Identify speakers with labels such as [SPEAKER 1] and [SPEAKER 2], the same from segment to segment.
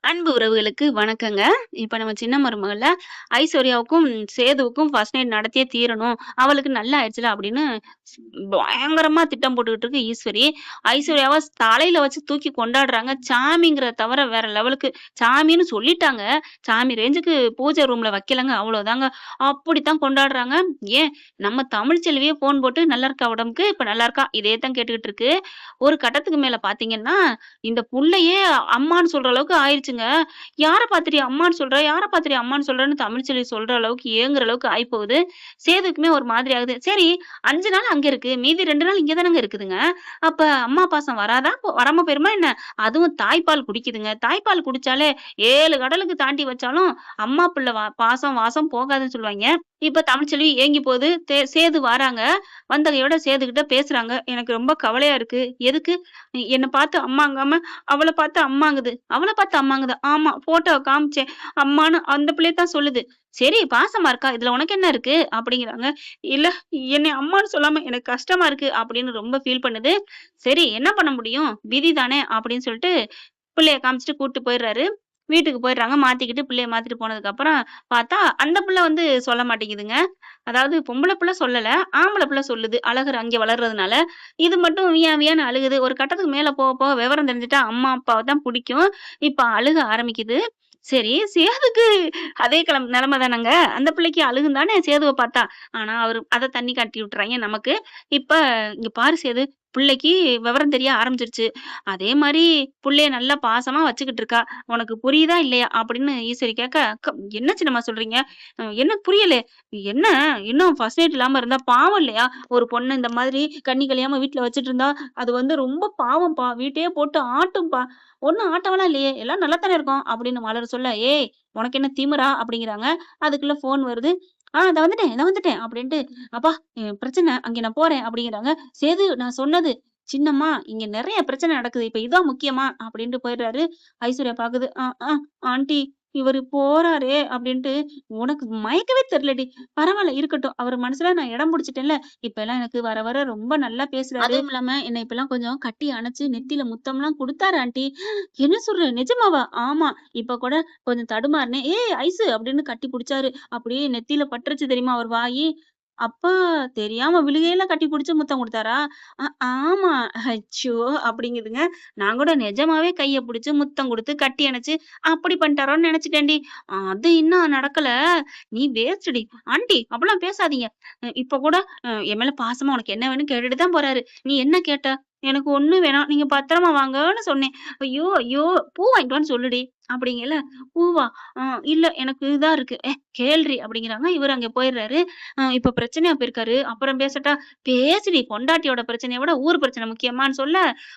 [SPEAKER 1] அன்பு உறவுகளுக்கு வணக்கங்க. இப்ப நம்ம சின்ன மருமகள ஐஸ்வர்யாவுக்கும், சேதுவுக்கும் ஃபர்ஸ்ட் நைட் நடத்தியே தீரணும். அவளுக்கு நல்லா ஆயிடுச்சுல அப்படின்னு ஸ் பயங்கரமா திட்டம் போட்டுக்கிட்டு இருக்கு ஈஸ்வரி. ஐஸ்வர்யாவ தலையில வச்சு தூக்கி கொண்டாடுறாங்க. சாமிங்கிறத தவிர வேற லெவலுக்கு சாமின்னு சொல்லிட்டாங்க. சாமி ரேஞ்சுக்கு பூஜை ரூம்ல வைக்கலங்க. அவ்வளோதாங்க. அப்படித்தான் கொண்டாடுறாங்க. ஏன் நம்ம தமிழ் செல்வியே ஃபோன் போட்டு "நல்லா இருக்கா உடம்புக்கு? இப்ப நல்லா இருக்கா?" இதே தான் கேட்டுக்கிட்டு இருக்கு. ஒரு கட்டத்துக்கு மேல பார்த்தீங்கன்னா, இந்த புள்ளையே அம்மான்னு சொல்ற அளவுக்கு ஆயிருச்சுங்க. யார பார்த்துடி அம்மான்னு சொல்ற? யார பார்த்துடி அம்மான்னு சொல்றன்னு தமிழ்ச்செல்வி சொல்ற அளவுக்கு ஏங்குற அளவுக்கு ஆயிப்போகுது. சேதுக்குமே ஒரு மாதிரி ஆகுது. சரி 5 நாள் அங்க இருக்கு. மீதி 2 நாள் இங்க தானங்க இருக்குதுங்க. அப்ப அம்மா பாசம் வராதா? வராம போயிருமா என்ன? அதுவும் தாய்ப்பால் குடிக்குதுங்க. தாய்ப்பால் குடிச்சாலே 7 கடலுக்கு தாண்டி வச்சாலும் அம்மா பிள்ளை பாசம், வாசம் போகாதுன்னு சொல்லுவாய்ங்க. இப்ப தமிழ்ச்செல்வி ஏங்கி போகுது. சேது வாராங்க. வந்தகையோட சேதுகிட்ட பேசுறாங்க. எனக்கு ரொம்ப கவலையா இருக்கு. எதுக்கு? என்ன பார்த்து அம்மாங்காம அவள பார்த்து அம்மாங்குது. அவள பார்த்து அம்மாங்குதா? ஆமா. ஃபோட்டோவ காமிச்சேன். அம்மான்னு அந்த பிள்ளை தான் சொல்லுது. சரி பாசமா இருக்கா? இதுல உனக்கு என்ன இருக்கு? அப்படிங்கிறாங்க. இல்ல என்னைய அம்மான்னு சொல்லாம எனக்கு கஷ்டமா இருக்கு அப்படின்னு ரொம்ப ஃபீல் பண்ணுது. சரி என்ன பண்ண முடியும்? விதி தானே அப்படின்னு சொல்லிட்டு பிள்ளைய காமிச்சுட்டு கூட்டு போயிடுறாரு. வீட்டுக்கு போயிடுறாங்க. மாத்திக்கிட்டு பிள்ளைய மாத்திட்டு போனதுக்கப்புறம் பார்த்தா, அந்த பிள்ளை வந்து சொல்ல மாட்டேங்குதுங்க. அதாவது பொம்பள பிள்ளை சொல்லல. ஆம்பள பிள்ளை சொல்லுது. அழகு அங்கே வளர்றதுனால. இது மட்டும் வியா வியான்னு அழுகுது. ஒரு கட்டத்துக்கு மேல போக போக விவரம் தெரிஞ்சுட்டா அம்மா, அப்பாவ தான் புடிக்கும். இப்ப அழுக ஆரம்பிக்குது. சரி, சேதுக்கு அதே நெலைம தானங்க. அந்த பிள்ளைக்கு அழுகும் தானே சேதுவ பார்த்தா. ஆனா, அவரு அத தண்ணி காட்டி விட்டுறாய்ங்க நமக்கு. இப்ப இங்க பாரு சேது, பிள்ளைக்கு விவரம் தெரிய ஆரம்பிச்சுருச்சு. அதே மாரி புள்ளைய நல்லா பாசமா வச்சுக்கிட்டு இருக்கா. உனக்கு புரியுதா இல்லையா? அப்படின்னு ஈஸ்வரி கேட்க, என்ன சின்னம்மா சொல்றீங்க? எனக்கு புரியல. என்ன இன்னும் ஃபர்ஸ்ட் நைட் இல்லாம இருந்தா பாவம் இல்லையா? ஒரு பொண்ண இந்த மாதிரி கண்ணி கழியாம வீட்ல வச்சுட்டு இருந்தா, அது வந்து ரொம்ப பாவம்ப்பா. வீட்டையே போட்டு ஆட்டும்பா. ஒண்ணும் ஆட்டவலாம் இல்லையே! எல்லாம் நல்லா தானே இருக்கோம்." அப்படின்னு மலர் சொல்ல, "ஏய்! உனக்கு என்ன திமிரா?" அப்படிங்கிறாங்க. அதுக்குள்ள ஃபோன் வருது. இதோ வந்துட்டேன், இதோ வந்துட்டேன்" அப்படின்ட்டு, "அப்பா பிரச்சனை. அங்க நான் போறேன்" அப்படிங்கிறாங்க. "சேது நான் சொன்னது, சின்னம்மா இங்க நெறைய பிரச்சனை நடக்குது. இப்ப இதான் முக்கியமா?" அப்படின்ட்டு போயிடுறாரு. ஐஸ்வர்யா பாக்குது. ஆன்ட்டி இவரு போறாரே" அப்படின்ட்டு, "உனக்கு மயக்கவே தெரியலடி. பரவால்ல இருக்கட்டும். அவர் மனசுல நான் இடம் பிடிச்சுட்டேன்ல. இப்பல்லாம் எனக்கு வர வர ரொம்ப நல்லா பேசுறாரு. அதுவும் இல்லாம என்ன இப்பல்லாம் கொஞ்சம் கட்டி அணைச்சு நெத்தியில முத்தம்லாம் குடுத்தாரு ஆன்ட்டி." "என்ன சொல்ற? நிஜமாவா?" "ஆமா. இப்ப கூட கொஞ்சம் தடுமாறுனேன். ஏய் ஐசு அப்படின்னு கட்டி புடிச்சாரு. அப்படியே நெத்தியில பட்டுருச்சு தெரியுமா அவர் வாயி. அப்பா தெரியாம விழுகையில கட்டி புடிச்சு முத்தம் குடுத்தாரா? ஆமா. அச்சோ! அப்படிங்குதுங்க. நான் கூட நிஜமாவே கைய புடிச்சு முத்தம் குடுத்து கட்டி அணைச்சு அப்படி பண்ணிட்டாரோன்னு நெனச்சுட்டேன்டி. அது இன்னும் நடக்கல. நீ வேஸ்ட்டுடி. ஆன்ட்டி அப்படிலாம் பேசாதீங்க. இப்ப கூட என் மேல பாசமா உனக்கு என்ன வேணும்னு கேட்டுட்டு தான் போறாரு. நீ என்ன கேட்ட? எனக்கு ஒண்ணும் வேணாம். நீங்க பத்திரமா வாங்கன்னு சொன்னேன். ஐயோ! ஐயோ! பூ வாங்கிட்டு வான்னு சொல்லுடி. அப்படிங்கல. பூவா? அ இல்ல எனக்கு இதா இருக்கு. கேள்றி அப்படிங்கிறாங்க. இவரு அங்க போயிடுறாரு. இப்ப பிரச்சனையா போயிருக்காரு. அப்புறம் பேசட்டா? பேசுடி பொண்டாட்டியோட பிரச்சனைய விட ஊர் பிரச்சனை முக்கியமான்னு சொல்ல,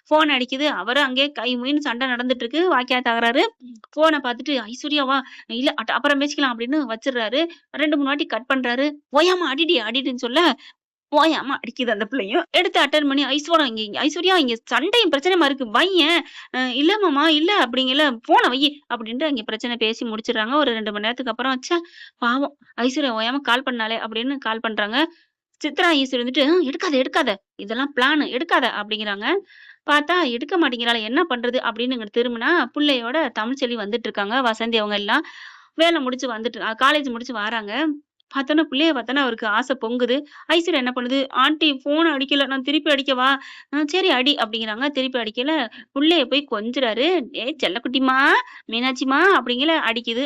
[SPEAKER 1] ஃபோன் அடிக்குது. அவரு அங்கேயே கை முயின்னு சண்டை நடந்துட்டு இருக்கு. வாய்க்கா தகராறு. ஃபோன பாத்துட்டு ஐஸ்வர்யாவா? இல்ல அப்புறம் பேசிக்கலாம் அப்படின்னு வச்சுடுறாரு. 2, 3 வாட்டி கட் பண்றாரு. ஓயாம அடிடி அடிடின்னு சொல்ல, ஓயாம அடிக்குது அந்த பிள்ளையும். எடுத்து அட்டெண்ட் பண்ணி ஐஸ்வர்யா இங்க ஐஸ்வர்யா இங்க சண்டையும் பிரச்சனையுமா இருக்கு. வையேன். இல்ல மாமா இல்ல அப்படிங்கல. ஃபோன வையி அப்படின்ட்டு அங்க பிரச்சனை பேசி முடிச்சுடுறாங்க. ஒரு 2 மணி நேரத்துக்கு அப்புறம் ச்சே பாவம் ஐஸ்வர்யா ஓயாம கால் பண்ணாளே அப்படின்னு கால் பண்றாங்க. சித்ரா ஈஸ்வரி வந்துட்டு, எடுக்காத, எடுக்காத. இதெல்லாம் பிளானு. எடுக்காத" அப்படிங்கிறாங்க. பார்த்தா எடுக்க மாட்டேங்கிறாளே! என்ன பண்றது? அப்படின்னு இங்கிட்டு திரும்புனா, புள்ளையோட தமிழ்ச்செல்வி வந்துட்டு இருக்காங்க. வசந்தி அவங்க எல்லாம். வேலை முடிச்சு வந்துட்டு காலேஜ் முடிச்சு வாராங்க. பார்த்தோன்னே புள்ளைய பார்த்தோன்னே அவருக்கு ஆசை பொங்குது. ஐஸ்வர்யா என்ன பண்ணுது? "ஆன்ட்டி ஃபோன் அடிக்கல. நான் திருப்பி அடிக்கவா?" சரி அடி" அப்படிங்கிறாங்க. திருப்பி அடிக்கல. புள்ளைய போய் கொஞ்சுறாரு. "ஏய் செல்லக்குட்டிம்மா, மீனாட்சிம்மா" அப்படிங்கல அடிக்குது.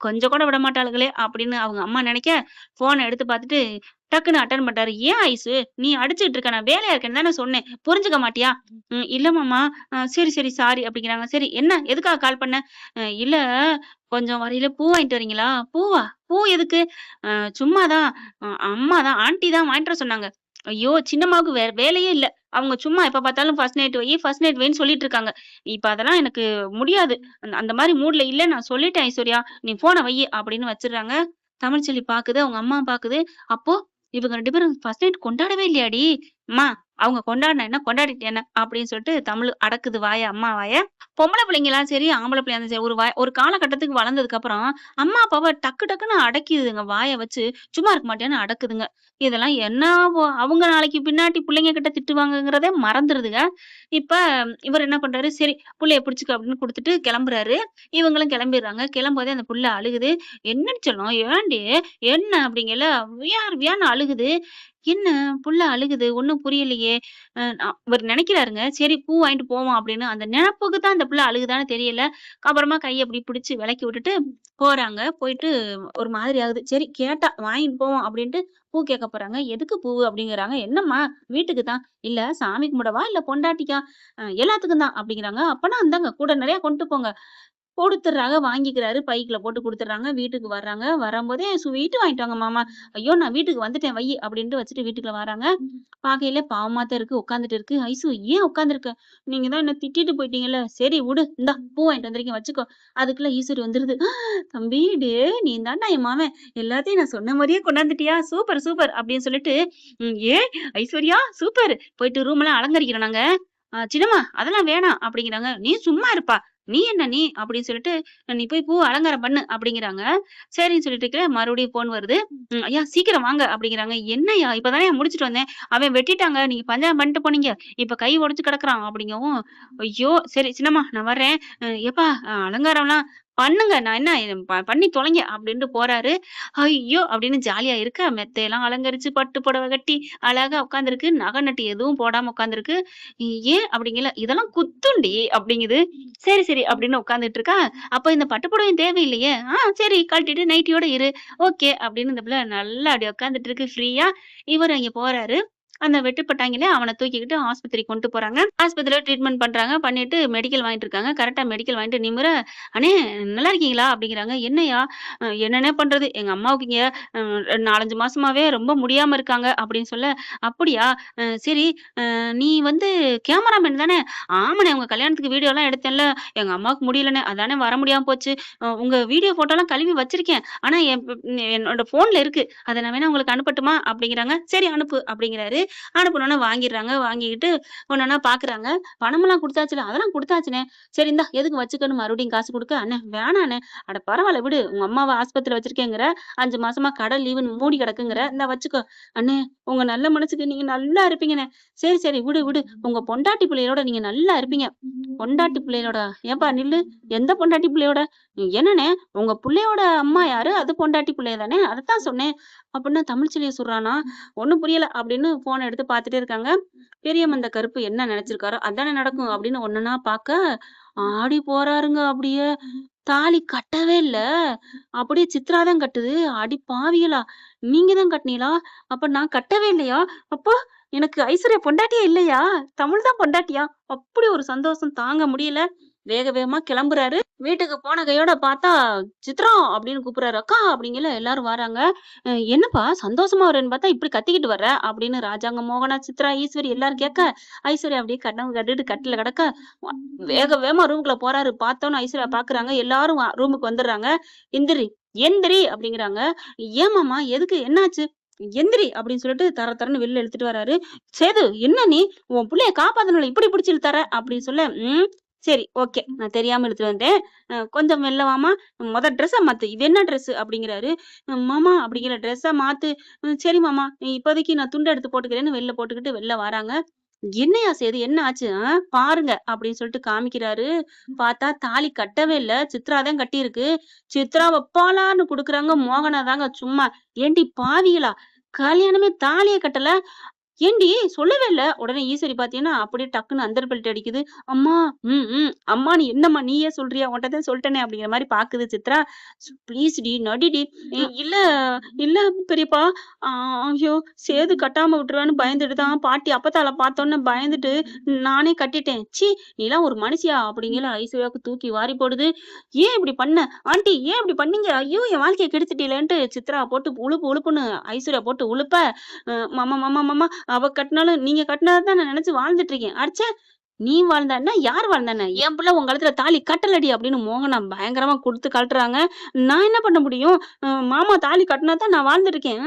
[SPEAKER 1] கொஞ்சம் கூட விடமாட்டாளுகளே அப்படின்னு அவங்க அம்மா நெனைக்க, ஃபோன எடுத்து பார்த்துட்டு டக்குன்னு அட்டெண்ட் பண்ணிட்டாரு. "ஏன் ஐசு? நீ அடிச்சுட்டு இருக்க. நான் வேலையா இருக்கேன்னு தானே சொன்னேன். புரிஞ்சுக்க மாட்டியா?" இல்ல மாமா. சரி, சரி சாரி" அப்படிங்கிறாங்க. "சரி என்ன? எதுக்காக கால் பண்ண?" இல்ல கொஞ்சம் வரையில பூ வாங்கிட்டு வரீங்களா?" "பூவா? பூ எதுக்கு?" "அ சும்மா தான். அம்மா தான் ஆன்டி தான் வாங்கிட்டு வர சொன்னாங்க." ஐயோ! சின்னம்மாவுக்கு வேற வேலையே இல்ல. அவங்க சும்மா எப்ப பார்த்தாலும் ஃபர்ஸ்ட் நைட் வை, ஃபர்ஸ்ட் நைட் வைன்னு சொல்லிட்டு இருக்காங்க. இப்ப அதெல்லாம் எனக்கு முடியாது. அந்த அந்த மாரி மூட்ல இல்ல நான் சொல்லிட்டேன் ஐஸ்வர்யா. நீ ஃபோன வையி அப்படின்னு வச்சுடுறாங்க. தமிழ்ச்செல்வி பாக்குது, அவங்க அம்மா பாக்குது. அப்போ இவங்க 2 பேரும் ஃபர்ஸ்ட் நைட் கொண்டாடவே இல்லையாடி? அம்மா அவங்க கொண்டாடினா என்ன, கொண்டாடிட்டு என்ன அப்படின்னு சொல்லிட்டு தமிழ் அடக்குது வாய, அம்மா வாய. பொம்பள பிள்ளைங்கலாம் சரி, ஆம்பள பிள்ளையா இருந்தாலும் சரி, ஒரு காலகட்டத்துக்கு வளர்ந்ததுக்கப்புறம், அம்மா, அப்பாவ டக்கு டக்குன்னு அடக்கிதுங்க. வாய வச்சு, சும்மா இருக்க மாட்டியான்னு அடக்குதுங்க. இதெல்லாம் என்ன அவங்க நாளைக்கு பின்னாடி புள்ளைங்க கிட்ட திட்டுவாங்கங்கிறதே மறந்துருதுங்க. இப்ப இவரு என்ன பண்றாரு, சரி புள்ளைய பிடிச்சுக்க அப்படின்னு குடுத்துட்டு கெளம்புறாரு. இவங்களும் கெளம்பிர்றாங்க. கெளம்போதே அந்த புள்ள அழுகுது. "என்னடி செல்லம், ஏன்டி? என்ன?" அப்படிங்கல. வியார் வியான்னு அழுகுது. என்ன புள்ள அழுகுது, ஒண்ணும் புரியலையே! அவரு நெனைக்கிறாருங்க, சரி பூ வாங்கிட்டு போவோம் அப்படின்னு. அந்த நெனப்புக்கு தான் அந்த புள்ள அழுகுதான்னு தெரியல. அப்புறமா கைய இப்டி பிடிச்சு வெலக்கி விட்டுட்டு போறாங்க. போயிட்டு ஒரு மாதிரி ஆகுது. சரி கேட்டா வாங்கிட்டு போவோம் அப்படின்ட்டு பூ கேட்க போறாங்க. "எதுக்கு பூவு?" அப்படிங்கிறாங்க. "என்னம்மா? வீட்டுக்கு தான்." "இல்ல சாமி கும்பிடவா? இல்ல பொண்டாட்டிக்கா?" எல்லாத்துக்கும் தான்." அப்படிங்கிறாங்க. "அப்பன்னா இந்தாங்க கூட நெறைய கொண்டு போங்க." குடுத்துடுறாங்க. வாங்கிக்கிறாரு. பைக்குல போட்டு குடுத்துடுறாங்க. வீட்டுக்கு வர்றாங்க. வரம்போதே "ஸ்வீட் வாங்கிட்டு வாங்க மாமா." "ஐயோ! நான் வீட்டுக்கு வந்துட்டேன் வையி" அப்படின்ட்டு வச்சுட்டு வீட்டுக்குள்ள வராங்க. பார்க்கையில பாவமா தான் இருக்கு. உட்காந்துட்டு இருக்கு. "ஐசு ஏன் உட்காந்துருக்க? நீங்க தான் என்ன திட்டிட்டு போயிட்டீங்கல்ல. சரி விடு. இந்தா பூ வாங்கிட்டு வந்திருக்கேன் வச்சுக்கோ." அதுக்குள்ள ஈஸ்வரி வந்துருது. "தம்பி டேய் நீ தான்டா என் மாமன். எல்லாத்தையும் நான் சொன்ன மாரியே கொண்டாந்துட்டியா? Super, super." அப்படின்னு சொல்லிட்டு, "ஏய் ஐஸ்வர்யா சூப்பர். போயிட்டு ரூம்லாம் அலங்கரிக்கிறோம் நாங்க." சின்னம்மா அதெல்லாம் வேணாம்." அப்படிங்கிறாங்க. "நீ சும்மா இருப்பா. நீ என்ன நீ?" அப்படின்னு சொல்லிட்டு, "நீ போய் பூ அலங்காரம் பண்ணு" அப்படிங்கிறாங்க. சரின்னு சொல்லிட்டு இருக்கேன். மறுபடியும் ஃபோன் வருது. "ஐயா சீக்கிரம் வாங்க" அப்படிங்கிறாங்க. "என்னய்யா? இப்ப தானேய்யா முடிச்சுட்டு வந்தேன். அவன் வெட்டிட்டாங்க. நீங்க பஞ்சாயம் பண்ணிட்டு போனீங்க. இப்ப கை உடைஞ்சு கிடக்குறான்" அப்படிங்கவும், "ஐயோ! சரி சின்னம்மா நான் வர்றேன். எப்பா அலங்காரம்லாம் பண்ணுங்க. நான் என்ன பண்ணி தொலைங்க" அப்படின்ட்டு போறாரு. ஐயோ! அப்படின்னு ஜாலியா இருக்க, மெத்தையெல்லாம் அலங்கரிச்சு, பட்டு புடவ கட்டி, அழகா உட்கார்ந்திருக்கு. நகை நட்டு எதுவும் போடாம உட்கார்ந்திருக்கு. "ஏன்?" அப்படிங்கல. "இதெல்லாம் குத்துண்டி" அப்படிங்குது. "சரி, சரி" அப்படின்னு உட்கார்ந்துட்டு இருக்கா. "அப்ப இந்த பட்டு புடவையும் தேவையில்லையே?" சரி கழட்டிட்டு நைட்டியோட இரு." "ஓகே" அப்படின்னு இந்த பிள்ளை நல்லா அப்படி உட்கார்ந்துட்டு இருக்கு ஃப்ரீயா. இவரு அங்க போறாரு. அந்த வெட்டுப்பட்டாங்கில அவன தூக்கிக்கிட்டு ஆஸ்பத்திரிக்கு கொண்டு போறாங்க. ஆஸ்பத்திரியில ட்ரீட்மெண்ட் பண்றாங்க. பண்ணிட்டு மெடிக்கல் வாங்கிட்டு இருக்காங்க. கரெக்ட்டா மெடிக்கல் வாங்கிட்டு நிமிர, "அண்ணே நல்லா இருக்கீங்களா?" அப்படிங்கிறாங்க. "என்னய்யா?" என்னண்ணே பண்றது? எங்க அம்மாவுக்கு இங்க 4, 5 மாசமாவே ரொம்ப முடியாம இருக்காங்க" அப்படின்னு சொல்ல, "அப்படியா? சரி நீ வந்து கேமராமேன் தானே?" "ஆமாண்ணே உங்க கல்யாணத்துக்கு வீடியோலாம் எடுத்தேன்ல, எங்க அம்மாவுக்கு முடியலண்ணே. அதானே வர முடியாம போச்சு. உங்க வீடியோ ஃபோட்டோலாம் கழுவி வச்சிருக்கேன். ஆனா என்னோட ஃபோன்ல இருக்கு. அத நான் வேணா உங்களுக்கு அனுப்பட்டுமா?" அப்படிங்கிறாங்க. "சரி அனுப்பு" அப்படிங்கிறாரு. அனுப்புனோனே வாங்கிர்றாங்க. வாங்கிக்கிட்டு ஒண்ணொன்னா பாக்குறாங்க. "பணமெல்லாம் குடுத்தாச்சுல?" "அதெல்லாம் குடுத்தாச்சுண்ணே." "சரி இந்தா எதுக்கு வச்சுக்கன்னு மறுபடியும் காசு குடுக்க." "அண்ணே வேணாண்ணே." "அட பரவால்ல விடு. உங்க அம்மாவ ஆஸ்பத்திரியில வச்சிருக்கேங்கிற, 5 மாசமா கடை லீவுன்னு மூடி கிடக்குங்கிற, இந்தா வச்சுக்கோ." "அண்ணே உங்க நல்ல மனசுக்கு நீங்க நல்லா இருப்பீங்கண்ணே." "சரி, சரி விடு, விடு. உங்க பொண்டாட்டி பிள்ளையோட நீங்க நல்லா இருப்பீங்க." "பொண்டாட்டி பிள்ளையோட?" "ஏன்பா நில்லு. எந்த பொண்டாட்டி பிள்ளையோட?" "என்னண்ணே உங்க புள்ளையோட அம்மா யாரு? அது பொண்டாட்டி பிள்ளை தானே? அதத்தான் சொன்னேன்." அப்படின்னு தமிழ்ச்செல்விய சொல்றானா? ஒண்ணும் புரியல அப்படின்னு ஃபோன எடுத்து பார்த்துட்டே இருக்காங்க. பெரிய மந்த கருப்பு என்ன நெனச்சிருக்காரோ, அதானே நடக்கும் அப்படின்னு ஒண்ணொன்னா பாக்க, ஆடி போறாருங்க அப்படியே. தாலி கட்டவே இல்ல. அப்படியே சித்ரா தான் கட்டுது. அடி பாவிகளா! நீங்க தான் கட்டுனீங்களா? அப்ப நான் கட்டவே இல்லையா? அப்போ எனக்கு ஐஸ்வர்யா பொண்டாட்டியே இல்லையா? தமிழ் தான் பொண்டாட்டியா? அப்படி ஒரு சந்தோஷம் தாங்க முடியல. வேக வேகமா கிளம்புறாரு. வீட்டுக்கு போன கையோட பார்த்தா, "சித்ரா" அப்படின்னு கூப்பிடுறாரு. "அக்கா" அப்படிங்கல எல்லாரும் வராங்க. என்னப்பா சந்தோஷமா வரேன்னு பார்த்தா, இப்படி கத்திக்கிட்டு வர்ற?" அப்படின்னு ராஜாங்க, மோகனா, சித்ரா, ஈஸ்வரி எல்லாரும் கேட்க, ஐஸ்வர்யா அப்படியே கனவு கண்டுட்டு கட்டில்ல கிடக்க, வ வேக வேகமா ரூமுக்குள்ள போறாரு. பார்த்தோனே ஐஸ்வர்யா பார்க்குறாங்க. எல்லாரும் ரூமுக்கு வந்துர்றாங்க. "எந்திரி, எந்திரி" அப்படிங்கிறாங்க. "ஏன் மாமா? எதுக்கு? என்னாச்சு?" "எந்திரி" அப்படின்னு சொல்லிட்டு தர தரன்னு வெளில இழுத்துட்டு வராரு. "சேது என்ன நீ? உன் புள்ளைய காப்பாத்தணும்ல இப்படி புடிச்சு இழுத்தர்ற" அப்படின்னு சொல்ல, சரி ஓகே. நான் தெரியாம இழுத்துட்டு வந்துட்டேன். கொஞ்சம் மெல்ல வாம்மா. மொத ட்ரெஸ்ஸ மாத்து. இது என்ன ட்ரெஸ்ஸு?" அப்படிங்கிறாரு. மாமா" அப்படிங்கிற "ட்ரெஸ்ஸ மாத்து." சரி மாமா. இப்போதைக்கு நான் துண்ட எடுத்து போட்டுக்கிறேன்னு" வெளில போட்டுக்கிட்டு வெளில வராங்க. "என்னய்யா சேது என்ன ஆச்சு? பாருங்க" அப்படின்னு சொல்லிட்டு காமிக்கிறாரு. பார்த்தா தாலி கட்டவே இல்ல. சித்ரா தான் கட்டியிருக்கு. சித்ரா வப்பாலான்னு குடுக்குறாங்க. மோகனா தாங்க சும்மா. "ஏண்டி பாவிகளா! கல்யாணமே தாலியே கட்டல. ஏன்டி சொல்லவே இல்ல?" உடனே ஈஸ்வரி பார்த்தீங்கன்னா, அப்படியே டக்குன்னு அந்தர் பெல்ட் அடிக்குது. "அம்மா, அம்மான்னு என்னம்மா நீயே சொல்றியா? உன்ட்ட தான் சொல்ட்டனே" அப்படிங்கிற மாரி பாக்குது சித்ரா. "ப்ளீஸ்டி நடிடி." இல்ல, இல்ல பெரியப்பா. அ ஐயோ! சேது கட்டாம விட்டுருவான்னு பயந்துட்டு தான் பாட்டி அப்பத்தால பார்த்தோன்னே பயந்துட்டு நானே கட்டிட்டேன். ச்சீ! நீலாம் ஒரு மனுஷியா?" அப்படிங்கையில ஐஸ்வர்யாவுக்கு தூக்கி வாரி போடுது. "ஏன் இப்படி பண்ண? ஆன்டி ஏன் இப்படி பண்ணீங்க? ஐயோ! என் வாழ்க்கைய கெடுத்துட்டீங்களேன்ட்டு" சித்ரா போட்டு உழுப்பு உழுப்புன்னு ஐஸ்வர்யா போட்டு உழுப்ப, மாமா மாமா மாமா அவ கட்டுனாலும் நீங்க கட்டுனத தான் நான் நெனச்சு வாழ்ந்துட்டு இருக்கேன். அடச்சே! நீ வாழ்ந்தா என்ன? யார் வாழ்ந்தா என்ன? என் புள்ள உன் கழுத்துல தாலி கட்டலடி அப்படின்னு மோகனா பயங்கரமா குடுத்து கழட்டுறாங்க. நான் என்ன பண்ண முடியும்? மாமா தாலி கட்டுனா தான் நான் வாழ்ந்துட்டு இருக்கேன்.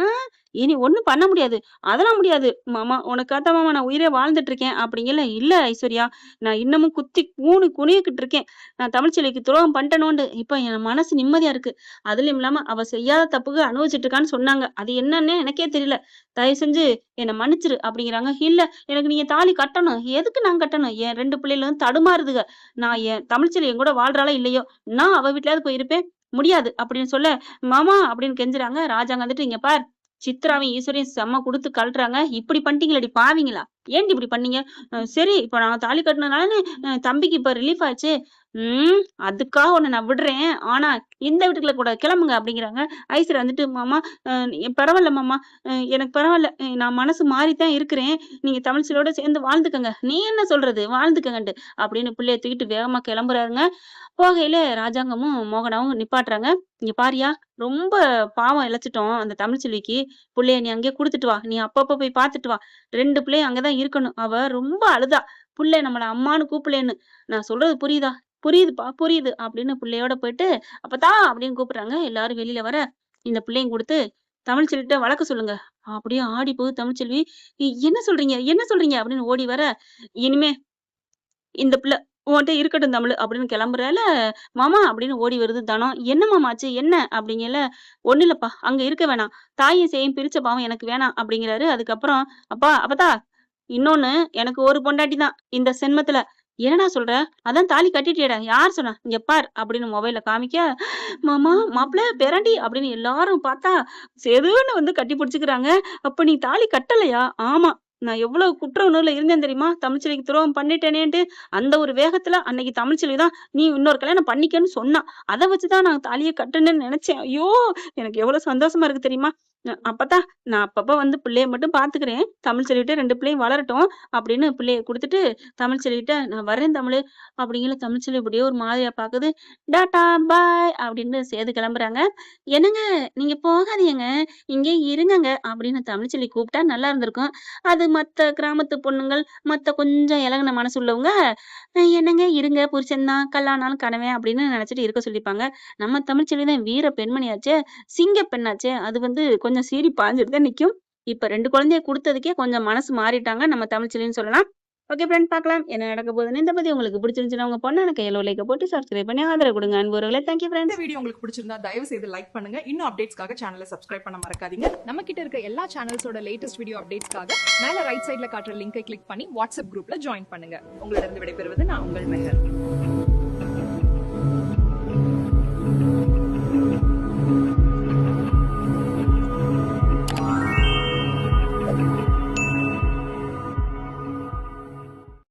[SPEAKER 1] இனி ஒண்ணும் பண்ண முடியாது. அதெல்லாம் முடியாது. மாமா உனக்காகத்தான் மாமா நான் உயிரே வாழ்ந்துட்டு இருக்கேன் அப்படிங்கல. இல்ல ஐஸ்வர்யா, நான் இன்னமும் குத்தி குனியக்கிட்டு இருக்கேன். நான் தமிழ்ச்செல்விக்கு துரோகம் பண்ணிட்டேனோண்டு. இப்ப என் மனசு நிம்மதியா இருக்கு. அதுலயும் இல்லாம அவ செய்யாத தப்புக்கு அனுபவிச்சுட்டு இருக்கான்னு சொன்னாங்க. அது என்னன்னே எனக்கே தெரியல. தயவு செஞ்சு என்ன மன்னிச்சிரு அப்படிங்கிறாங்க. இல்ல எனக்கு நீங்க தாலி கட்டணும். எதுக்கு நான் கட்டணும்? என் 2 பிள்ளைகளும் தடுமாறுதுக. நான் என் தமிழ்ச்செல்வி என் கூட வாழ்றாளோ இல்லையோ, நான் அவ வீட்லயாவது போய் இருப்பேன். முடியாது அப்படின்னு சொல்ல, மாமா அப்படின்னு கெஞ்சுறாங்க. ராஜாங்க வந்துட்டு, இங்க பார், சித்ராவையும் ஈஸ்வரியும் செம்ம குடுத்து கழட்டுறாங்க. இப்படி பண்ணிட்டீங்களேடி பாவிங்களா? ஏன்டி இப்படி பண்ணீங்க? சரி இப்ப நான் தாலி கட்டுனதுனால தம்பிக்கு இப்ப ரிலீஃப் ஆச்சு. அதுக்காக உன்ன நான் விடுறேன். ஆனா இந்த வீட்டுக்குள்ள கூட கிளம்புங்க அப்படிங்கிறாங்க. ஐஸ்வர்யா வந்துட்டு, மாமா பரவால்ல மாமா, எனக்கு பரவால்ல. நான் மனசு மாறித்தான் இருக்கிறேன். நீங்க தமிழ்ச்செல்வியோட சேர்ந்து வாழ்ந்துக்கங்க. நீ என்ன சொல்றது? வாழ்ந்துக்கங்கன்ட்டு அப்படின்னு பிள்ளைய தூக்கிட்டு வேகமா கிளம்புறாருங்க. போகையில ராஜாங்கமும் மோகனாவும் நிப்பாட்டுறாங்க. இங்க பாருயா, ரொம்ப பாவம் இழைச்சிட்டோம் அந்த தமிழ்ச்செல்விக்கு. புள்ளைய நீ அங்கேயே குடுத்துட்டு வா. நீ அப்பப்ப போய் பார்த்துட்டு வா. 2 பிள்ளையும் அங்கதான் இருக்கணும். அவ ரொம்ப அழுதா. புள்ள நம்மள அம்மான்னு கூப்பிடலேன்னு. நான் சொல்றது புரியுதா? புரியுதுப்பா, புரியுது அப்படின்னு புள்ளையோட போயிட்டு, அப்பத்தா அப்படின்னு கூப்பிடுறாங்க. எல்லாரும் வெளியில வர, இந்த பிள்ளையும் குடுத்து தமிழ்ச்செல்விட்ட வளர்க்க சொல்லுங்க. அப்படியே ஆடி போகுது தமிழ்ச்செல்வி. என்ன சொல்றீங்க? என்ன சொல்றீங்க? அப்படின்னு ஓடி வர, இனிமே இந்த பிள்ளை உன்கிட்ட இருக்கட்டும் தமிழ் அப்படின்னு கிளம்புறால, மாமா அப்படின்னு ஓடி வருது தனம். என்ன மாமா ஆச்சு? என்ன? அப்படிங்கல. ஒண்ணும் இல்லப்பா, அங்க இருக்க வேணாம். தாயும் சேயும் பிரிச்ச பாவம் எனக்கு வேணாம் அப்படிங்கிறாரு. அதுக்கப்புறம், அப்பா அப்பத்தா, இன்னொன்னு எனக்கு ஒரு பொண்டாட்டி தான் இந்த சென்மத்துல. என்னடா சொல்ற? அதான் தாலி கட்டிட்டியேடா. யார் சொன்னா? இங்க பார் அப்படின்னு மொபைல்ல காமிக்க, மாமா, மாப்பிள, பேராண்டி அப்படின்னு எல்லாரும் பார்த்தா, செதுன்னு வந்து கட்டி பிடிச்சுக்கிறாங்க. அப்ப நீ தாலி கட்டலையா? ஆமா. நான் எவ்வளவு குற்ற உணர்வுல இருந்தேன் தெரியுமா? தமிழ்ச்செல்விக்கு துரோகம் பண்ணிட்டேனேன்ட்டு. அந்த ஒரு வேகத்துல அன்னைக்கு தமிழ்ச்செல்வி தான் நீ இன்னொரு கல்யாணம் பண்ணிக்கன்னு சொன்னா. அத வச்சுதான் நான் தாலிய கட்டுனேன்னு நினைச்சேன். ஐயோ! எனக்கு எவ்வளவு சந்தோஷமா இருக்கு தெரியுமா? அப்பத்தா, நான் அப்பப்ப வந்து பிள்ளைய மட்டும் பாத்துக்கிறேன். தமிழ்ச்செல்விட்ட 2 பிள்ளையும் வளரட்டும் அப்படின்னு பிள்ளைய குடுத்துட்டு, தமிழ்ச்செல்விட்ட நான் வரேன் தமிழு அப்படிங்கிற. தமிழ்ச்செல்வி இப்படியே ஒரு மாதிரியா பாக்குது. டாட்டா பாய் அப்படின்னு சேது கிளம்புறாங்க. என்னங்க, நீங்க போகாதீங்கங்க, இங்கே இருங்கங்க அப்படின்னு தமிழ்ச்செல்வி கூப்பிட்டா நல்லா இருந்திருக்கும். அது மத்த கிராமத்து பொண்ணுங்கள், மத்த கொஞ்சம் இளகுன மனசு உள்ளவங்க, என்னங்க இருங்க, புருஷன் தான், கல்லானாலும் கணவன் அப்படின்னு நினைச்சிட்டு இருக்க சொல்லிப்பாங்க. நம்ம தமிழ்ச்செல்வி தான் வீர பெண்மணியாச்சே, சிங்க பெண்ணாச்சே, அது வந்து கொஞ்சம் சீறி பாஞ்சுட்டு தான் நிக்கும். இப்ப 2 குழந்தைய குடுத்ததுக்கே கொஞ்சம் மனசு மாறிட்டாங்க நம்ம தமிழ்ச்செல்வின்னு சொல்லலாம். ஓகே ஃப்ரெண்ட், பார்க்கலாம் என்ன நடக்க போகுதுன்னு. இந்த பத்தி உங்களுக்கு பிடிச்சிருந்துச்சுன்னா உங்க பொண்ணான கையில லைக்க போட்டு சப்ஸ்கிரைப் பண்ணி ஆதரவு கொடுங்க அன்புறவுகளே. Thank you friends.
[SPEAKER 2] இந்த வீடியோ உங்களுக்கு பிடிச்சிருந்தா தயவு செய்து லைக் பண்ணுங்க. இன்னும் அப்டேட்ஸ்க்காக சேனலை சப்ஸ்கிரைப் பண்ண மறக்காதீங்க. நம்ம கிட்ட இருக்க எல்லா சேனல்ஸோட லேட்டஸ்ட் வீடியோ அப்டேட்ஸ்க்காக மேல ரைட் சைடுல காட்டுற லிங்கை கிளிக் பண்ணி வாட்ஸ்அப் குரூப்ல ஜாயின் பண்ணுங்க. உங்களிடம் விடைபெறுவது நான் உங்கள் மெஹர்.